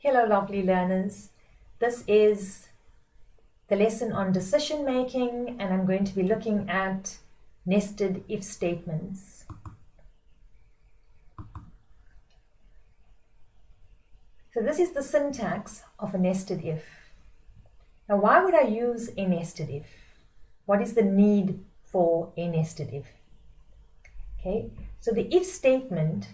Hello, lovely learners. This is the lesson on decision making, and I'm going to be looking at nested if statements. So this is the syntax of a nested if. Now, why would I use a nested if? What is the need for a nested if? Okay, so the if statement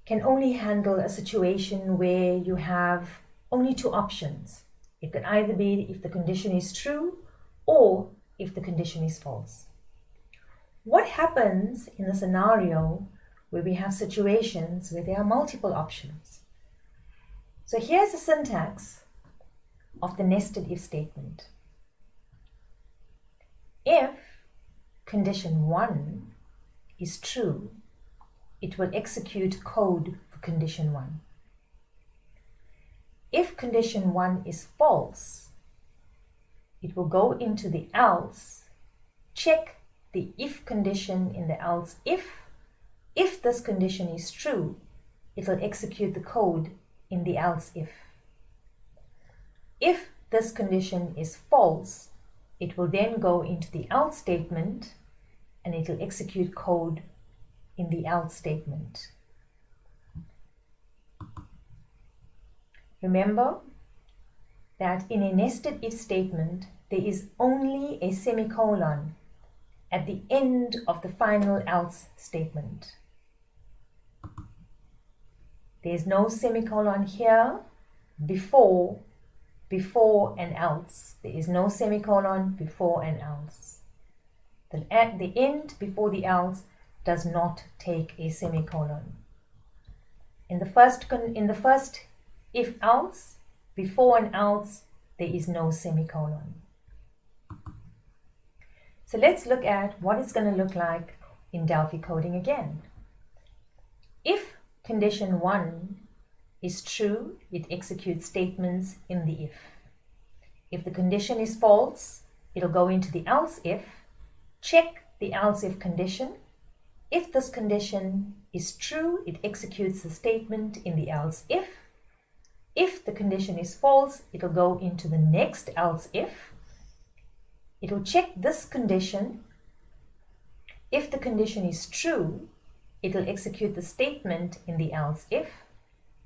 can only handle a situation where you have only two options. It could either be if the condition is true or if the condition is false. What happens in a scenario where we have situations where there are multiple options? So here's the syntax of the nested if statement. If condition 1 is true, it will execute code for condition 1. If condition 1 is false, it will go into the else, check the if condition in the else if. If this condition is true, it will execute the code in the else if. If this condition is false, it will then go into the else statement and it will execute code in the else statement. Remember that in a nested if statement, there is only a semicolon at the end of the final else statement. There is no semicolon here before and else. There is no semicolon before and else. At the end before the else does not take a semicolon. In the first if else, before and else, there is no semicolon. So let's look at what it's going to look like in Delphi coding again. If condition 1 is true, it executes statements in the if. If the condition is false, it'll go into the else if, check the else if condition. If this condition is true, it executes the statement in the else if. If the condition is false, it'll go into the next else if. It'll check this condition. If the condition is true, it'll execute the statement in the else if.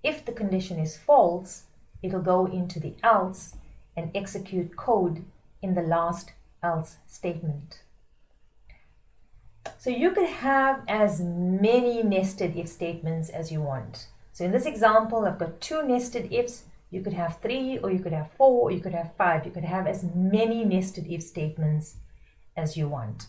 If the condition is false, it'll go into the else and execute code in the last else statement. So you could have as many nested if statements as you want. So in this example, I've got 2 nested ifs. You could have 3, or you could have 4, or you could have 5. You could have as many nested if statements as you want.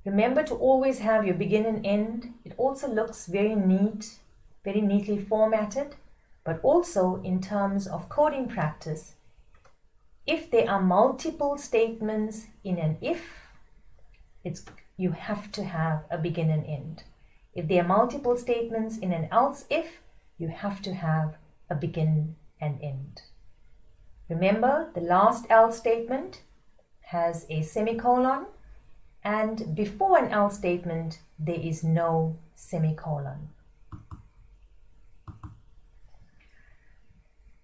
Remember to always have your begin and end. It also looks very neat, very neatly formatted, but also in terms of coding practice, if there are multiple statements in an if, you have to have a begin and end. If there are multiple statements in an else if, you have to have a begin and end. Remember, the last else statement has a semicolon, and before an else statement, there is no semicolon.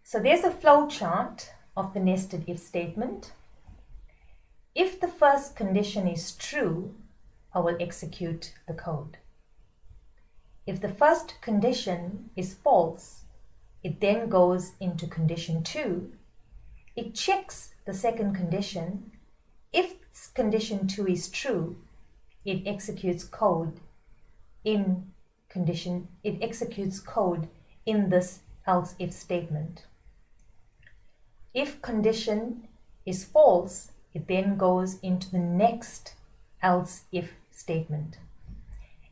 So there's a flow chart of the nested if statement. If the first condition is true, I will execute the code. If the first condition is false, it then goes into condition 2. It checks the second condition. If condition 2 is true, it executes code in this else if statement. If condition is false, it then goes into the next else if statement.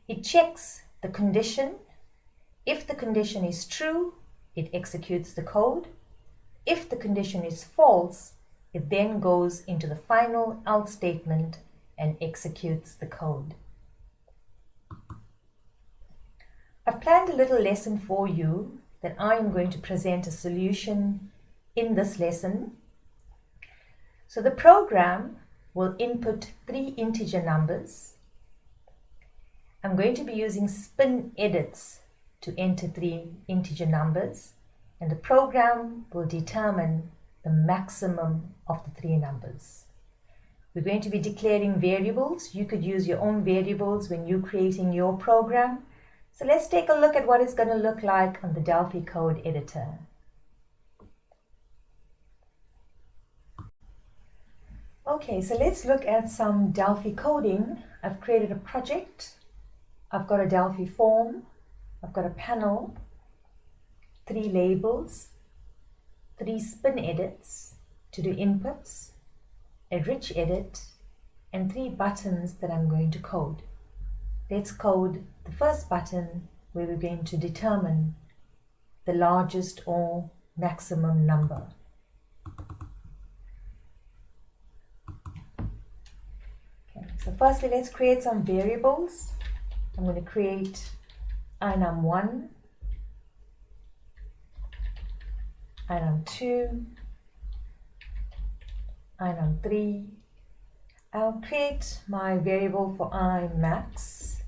It checks the condition. If the condition is true, it executes the code. If the condition is false, it then goes into the final else statement and executes the code. I've planned a little lesson for you that I am going to present a solution in this lesson. So the program will input 3 integer numbers. I'm going to be using spin edits to enter 3 integer numbers. and the program will determine the maximum of the three numbers. We're going to be declaring variables. You could use your own variables when you're creating your program. So let's take a look at what it's going to look like on the Delphi code editor. Okay, so let's look at some Delphi coding. I've created a project. I've got a Delphi form. I've got a panel, 3 labels, 3 spin edits to do inputs, a rich edit, and 3 buttons that I'm going to code. Let's code the first button where we're going to determine the largest or maximum number. Okay, so firstly, let's create some variables. I'm going to create inum1, inum2, inum3. I'll create my variable for imax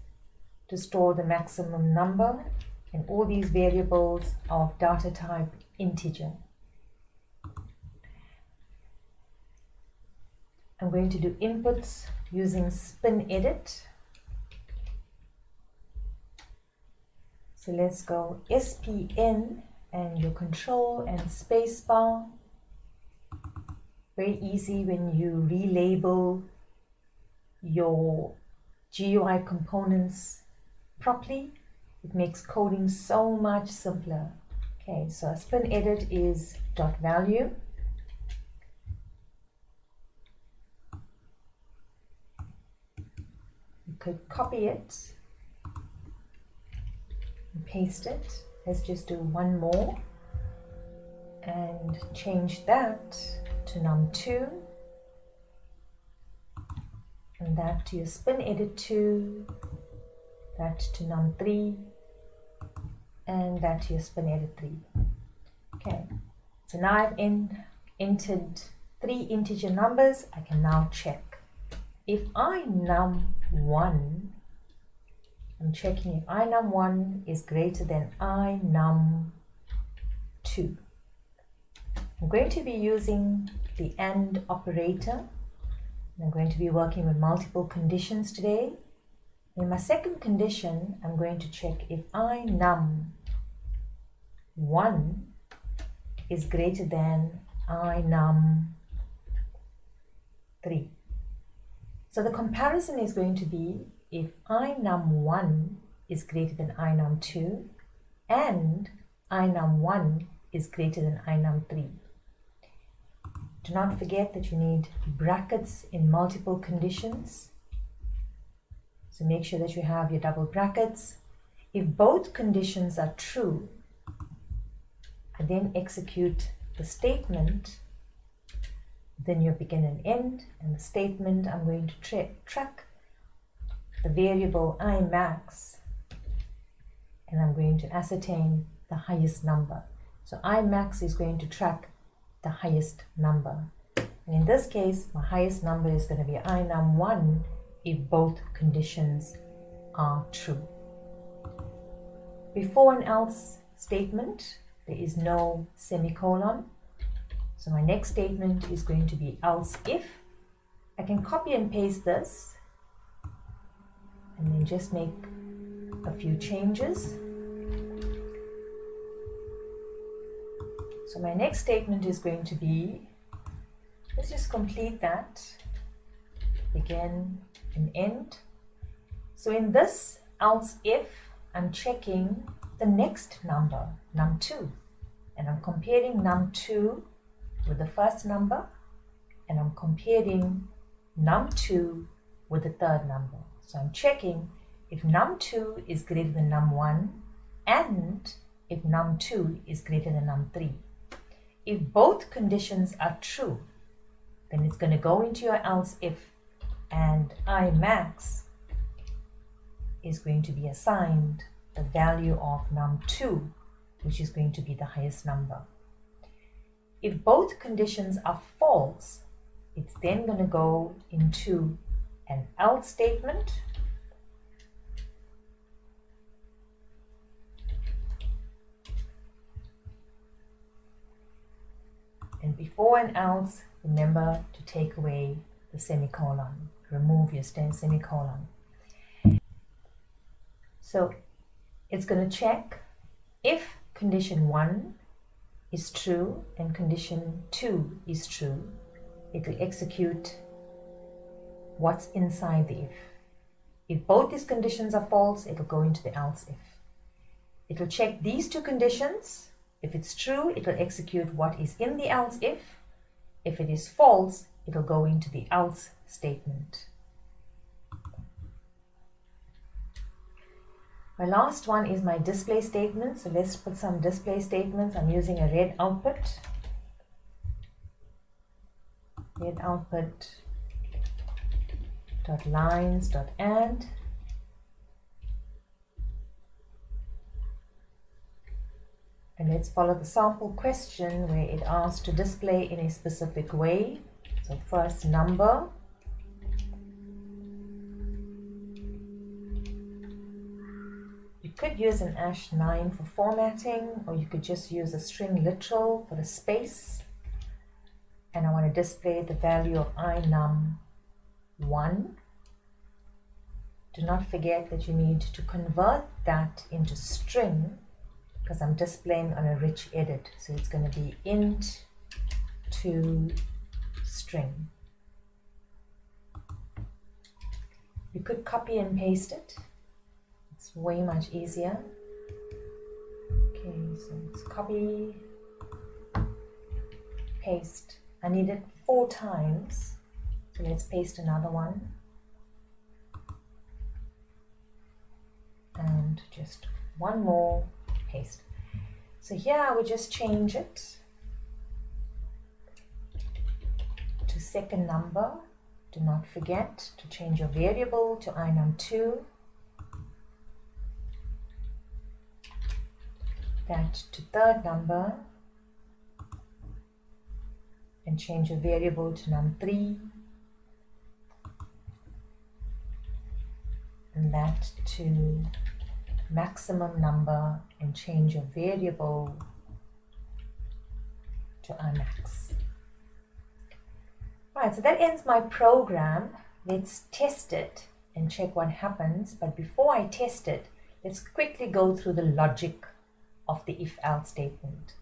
to store the maximum number, and all these variables are of data type integer. I'm going to do inputs using spin edit. So let's go SPN and your control and spacebar. Very easy when you relabel your GUI components properly. It makes coding so much simpler. Okay, so a spin edit is .value. You could copy it and paste it. Let's just do one more and change that to num2, and that to your spin edit 2, that to num3, and that to your spin edit 3. Okay, so now I've entered 3 integer numbers. I can now check. If I num1, I'm checking if I num1 is greater than I num2. I'm going to be using the AND operator. I'm going to be working with multiple conditions today. In my second condition, I'm going to check if I num1 is greater than I num3. So the comparison is going to be if I num1 is greater than I num2 and I num1 is greater than I num3. Do not forget that you need brackets in multiple conditions. So make sure that you have your double brackets. If both conditions are true, I then execute the statement, then your begin and end, and the statement I'm going to track the variable imax, and I'm going to ascertain the highest number. So imax is going to track the highest number. And in this case, my highest number is going to be I num1 if both conditions are true. Before an else statement, there is no semicolon. So my next statement is going to be else if. I can copy and paste this and then just make a few changes. So my next statement is going to be, let's just complete that, begin and end. So in this else if, I'm checking the next number, num2, and I'm comparing num2 with the first number, and I'm comparing num2 with the third number. So I'm checking if num2 is greater than num1 and if num2 is greater than num3. If both conditions are true, then it's going to go into your else if, and imax is going to be assigned the value of num2, which is going to be the highest number. If both conditions are false, it's then going to go into an else statement. And before and else, remember to take away the semicolon. Remove your semicolon. So it's going to check if condition 1 is true and condition 2 is true. It will execute what's inside the if. If both these conditions are false, it will go into the else if. It will check these two conditions. If it's true, it will execute what is in the else if. If it is false, it will go into the else statement. My last one is my display statement. So let's put some display statements. I'm using a red output. Red output dot lines dot and. And let's follow the sample question where it asks to display in a specific way. So first number. You could use an #9 for formatting, or you could just use a string literal for the space. And I want to display the value of inum1. Do not forget that you need to convert that into string, because I'm displaying on a rich edit. So it's going to be int to string. You could copy and paste it. It's way much easier. Okay, so let's copy, paste. I need it 4 times. So let's paste another one. And just one more. Paste. So here I would just change it to second number. Do not forget to change your variable to inum2. That to third number. And change your variable to num3. And that to maximum number, and change your variable to imax. Right, so that ends my program. Let's test it and check what happens. But before I test it, let's quickly go through the logic of the if-else statement.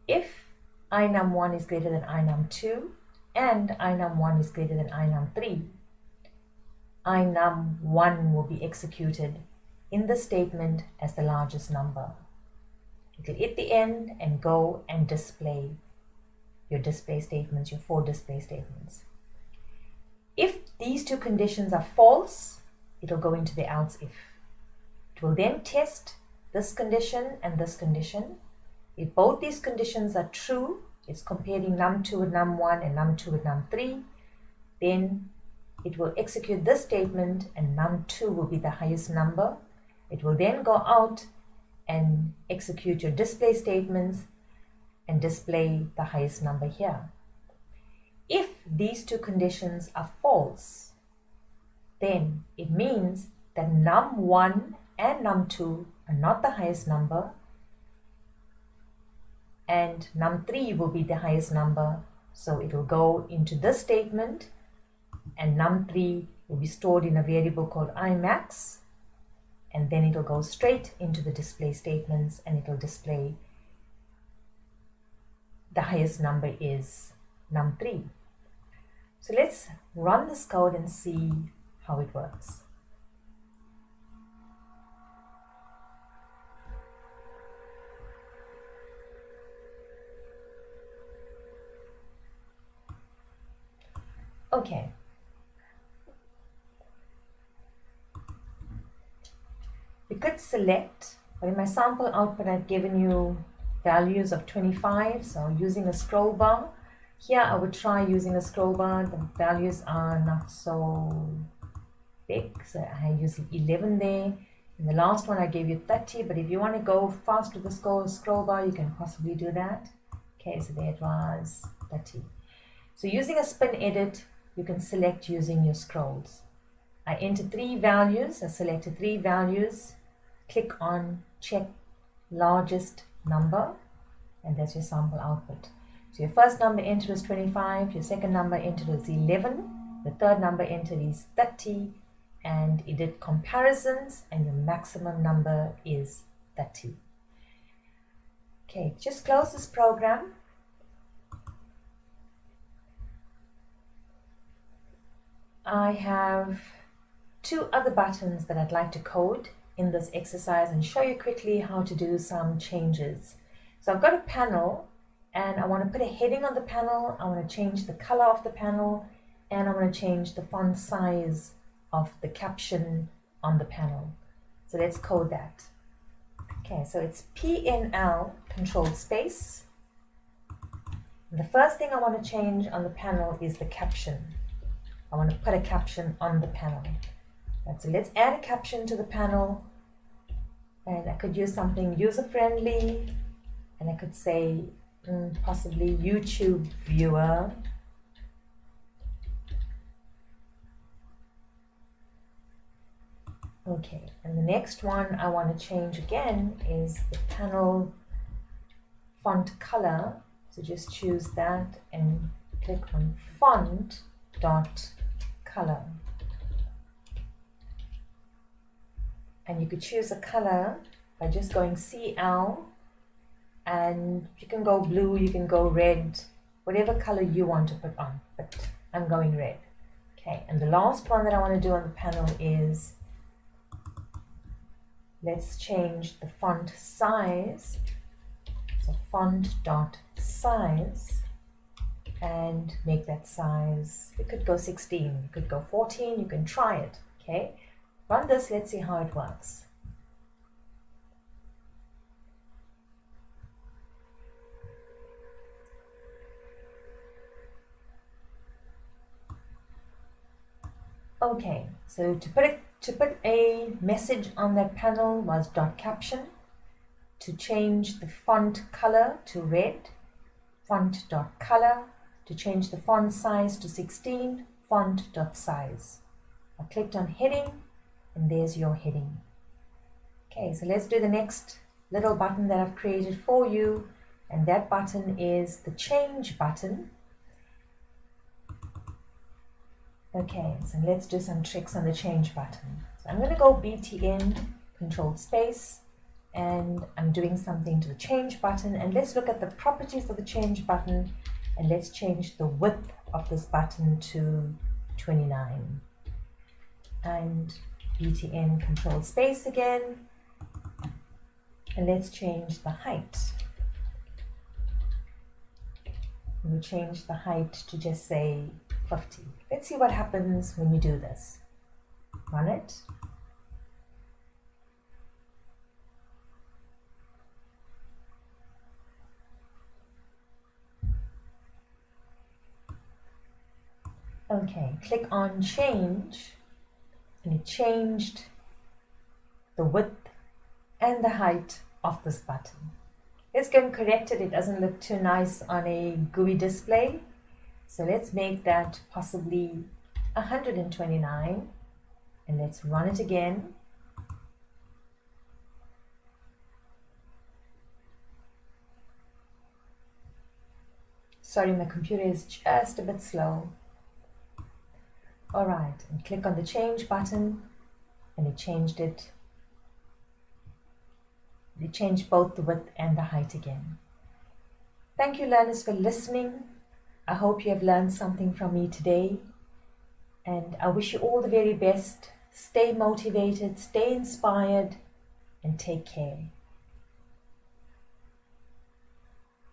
If inum1 is greater than inum2 and inum1 is greater than inum3, inum1 will be executed in the statement as the largest number. It will hit the end and go and display your display statements, your 4 display statements. If these two conditions are false, it will go into the else if. It will then test this condition and this condition. If both these conditions are true, it's comparing num2 with num1 and num2 with num3, then it will execute this statement and num2 will be the highest number. It will then go out and execute your display statements and display the highest number here. If these two conditions are false, then it means that num1 and num2 are not the highest number, and num3 will be the highest number. So it will go into this statement, and num3 will be stored in a variable called imax. And then it will go straight into the display statements, and it will display the highest number is num3. So let's run this code and see how it works. Okay. We could select, but in my sample output I've given you values of 25, so using a scroll bar. Here I would try using a scroll bar. The values are not so big, so I use 11 there. In the last one I gave you 30, but if you want to go fast with the scroll bar, you can possibly do that. Okay, so there it was 30. So using a spin edit, you can select using your scrolls. I entered 3 values, I selected 3 values, click on check largest number, and that's your sample output. So your first number entered is 25, your second number entered is 11, the third number entered is 30, and it did comparisons, and your maximum number is 30. Okay, just close this program. I have two other buttons that I'd like to code in this exercise and show you quickly how to do some changes. So I've got a panel and I want to put a heading on the panel. I want to change the color of the panel, and I want to change the font size of the caption on the panel. So let's code that. Okay, so it's PNL controlled space. And the first thing I want to change on the panel is the caption. I want to put a caption on the panel. Right, so let's add a caption to the panel, and I could use something user-friendly, and I could say possibly YouTube viewer. Okay, and the next one I want to change again is the panel font color. So just choose that and click on font dot color. And you could choose a color by just going CL, and you can go blue, you can go red, whatever color you want to put on, but I'm going red. Okay, and the last one that I want to do on the panel is, let's change the font size. So font dot size, and make that size, it could go 16, you could go 14, you can try it. Okay, run this, let's see how it works. Okay, so to put a message on that panel was dot caption. To change the font color to red, font dot color. To change the font size to 16, font dot size. I clicked on heading, and there's your heading. Okay, so let's do the next little button that I've created for you, and that button is the change button. Okay, so let's do some tricks on the change button. So I'm going to go BTN controlled space, and I'm doing something to the change button, and let's look at the properties of the change button, and let's change the width of this button to 29. And BTN controlled space again, and let's change the height. We'll change the height to just say 50. Let's see what happens when we do this. Run it. Okay, click on change, and it changed the width and the height of this button. Let's go and correct it. It doesn't look too nice on a GUI display. So let's make that possibly 129, and let's run it again. Sorry, my computer is just a bit slow. All right, and click on the change button, and it changed it. It changed both the width and the height again. Thank you, learners, for listening. I hope you have learned something from me today, and I wish you all the very best. Stay motivated, stay inspired, and take care.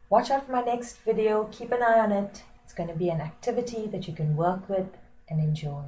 Watch out for my next video. Keep an eye on it. It's going to be an activity that you can work with and enjoy.